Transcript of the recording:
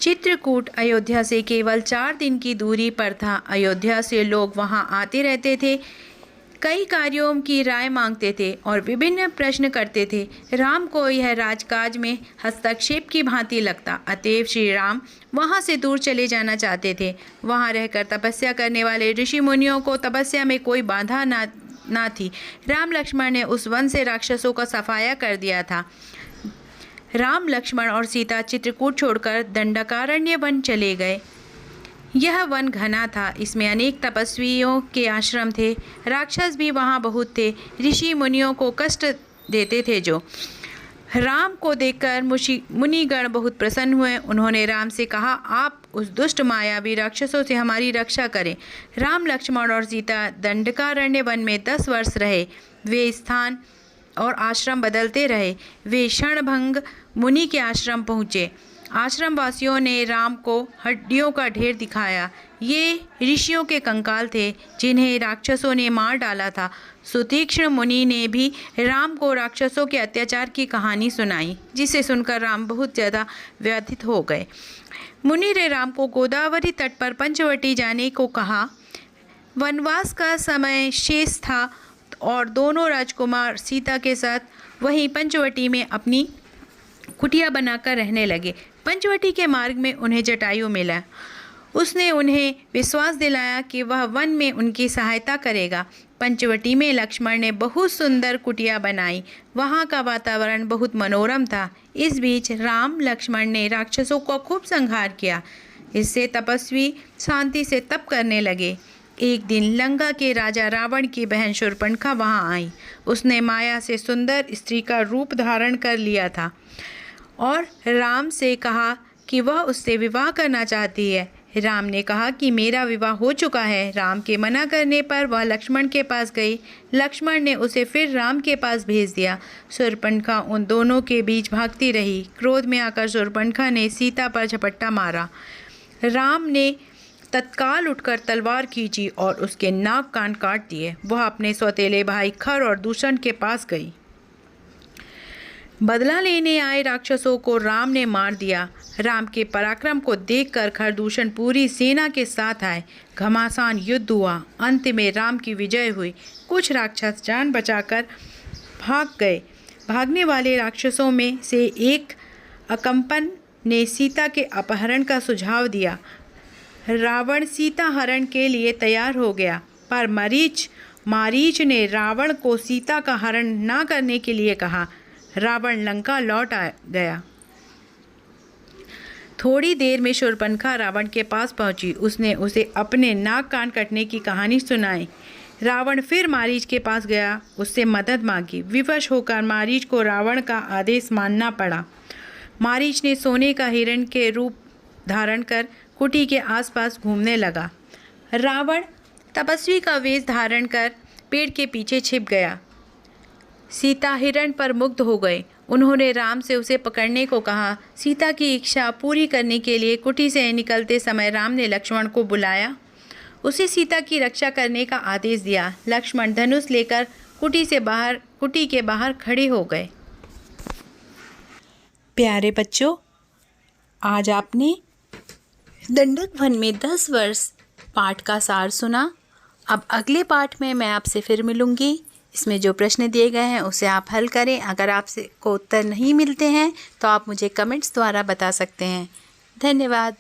चित्रकूट अयोध्या से केवल 4 दिन की दूरी पर था। अयोध्या से लोग वहां आते रहते थे, कई कार्यों की राय मांगते थे और विभिन्न प्रश्न करते थे। राम को यह राजकाज में हस्तक्षेप की भांति लगता, अतएव श्री राम वहाँ से दूर चले जाना चाहते थे। वहाँ रहकर तपस्या करने वाले ऋषि मुनियों को तपस्या में कोई बाधा ना थी। राम लक्ष्मण ने उस वन से राक्षसों का सफाया कर दिया था। राम लक्ष्मण और सीता चित्रकूट छोड़कर दंडकारण्य वन चले गए। यह वन घना था, इसमें अनेक तपस्वियों के आश्रम थे। राक्षस भी वहाँ बहुत थे, ऋषि मुनियों को कष्ट देते थे। जो राम को देखकर मुनिगण बहुत प्रसन्न हुए। उन्होंने राम से कहा, आप उस दुष्ट मायावी राक्षसों से हमारी रक्षा करें। राम लक्ष्मण और सीता दंडकारण्य वन में 10 वर्ष रहे। वे स्थान और आश्रम बदलते रहे। वे क्षणभंग मुनि के आश्रम पहुँचे। आश्रम वासियों ने राम को हड्डियों का ढेर दिखाया। ये ऋषियों के कंकाल थे जिन्हें राक्षसों ने मार डाला था। सुतीक्ष्ण मुनि ने भी राम को राक्षसों के अत्याचार की कहानी सुनाई, जिसे सुनकर राम बहुत ज़्यादा व्यथित हो गए। मुनि ने राम को गोदावरी तट पर पंचवटी जाने को कहा। वनवास का समय शेष था और दोनों राजकुमार सीता के साथ वहीं पंचवटी में अपनी कुटिया बनाकर रहने लगे। पंचवटी के मार्ग में उन्हें जटायु मिला। उसने उन्हें विश्वास दिलाया कि वह वन में उनकी सहायता करेगा। पंचवटी में लक्ष्मण ने बहुत सुंदर कुटिया बनाई। वहाँ का वातावरण बहुत मनोरम था। इस बीच राम लक्ष्मण ने राक्षसों को खूब संहार किया। इससे तपस्वी शांति से तप करने लगे। एक दिन लंका के राजा रावण की बहन शूर्पणखा वहाँ आई। उसने माया से सुंदर स्त्री का रूप धारण कर लिया था और राम से कहा कि वह उससे विवाह करना चाहती है। राम ने कहा कि मेरा विवाह हो चुका है। राम के मना करने पर वह लक्ष्मण के पास गई। लक्ष्मण ने उसे फिर राम के पास भेज दिया। शूर्पणखा उन दोनों के बीच भागती रही। क्रोध में आकर शूर्पणखा ने सीता पर झपट्टा मारा। राम ने तत्काल उठकर तलवार खींची और उसके नाक कान काट दिए। वह अपने सौतेले भाई खर और दूषण के पास गई। बदला लेने आए राक्षसों को राम ने मार दिया। राम के पराक्रम को देखकर खरदूषण पूरी सेना के साथ आए। घमासान युद्ध हुआ। अंत में राम की विजय हुई। कुछ राक्षस जान बचाकर भाग गए। भागने वाले राक्षसों में से एक अकंपन ने सीता के अपहरण का सुझाव दिया। रावण सीता हरण के लिए तैयार हो गया, पर मारीच ने रावण को सीता का हरण न करने के लिए कहा। रावण लंका लौट आ गया। थोड़ी देर में शूर्पणखा रावण के पास पहुंची। उसने उसे अपने नाक कान कटने की कहानी सुनाई। रावण फिर मारीच के पास गया, उससे मदद मांगी। विवश होकर मारीच को रावण का आदेश मानना पड़ा। मारीच ने सोने का हिरण के रूप धारण कर कुटी के आसपास घूमने लगा। रावण तपस्वी का वेश धारण कर पेड़ के पीछे छिप गया। सीता हिरण पर मुग्ध हो गए। उन्होंने राम से उसे पकड़ने को कहा। सीता की इच्छा पूरी करने के लिए कुटी से निकलते समय राम ने लक्ष्मण को बुलाया। उसे सीता की रक्षा करने का आदेश दिया। लक्ष्मण धनुष लेकर कुटी के बाहर खड़े हो गए। प्यारे बच्चों, आज आपने दंडक वन में 10 वर्ष पाठ का सार सुना। अब अगले पाठ में मैं आपसे फिर मिलूंगी। इसमें जो प्रश्न दिए गए हैं उसे आप हल करें। अगर आपसे को उत्तर नहीं मिलते हैं तो आप मुझे कमेंट्स द्वारा बता सकते हैं। धन्यवाद।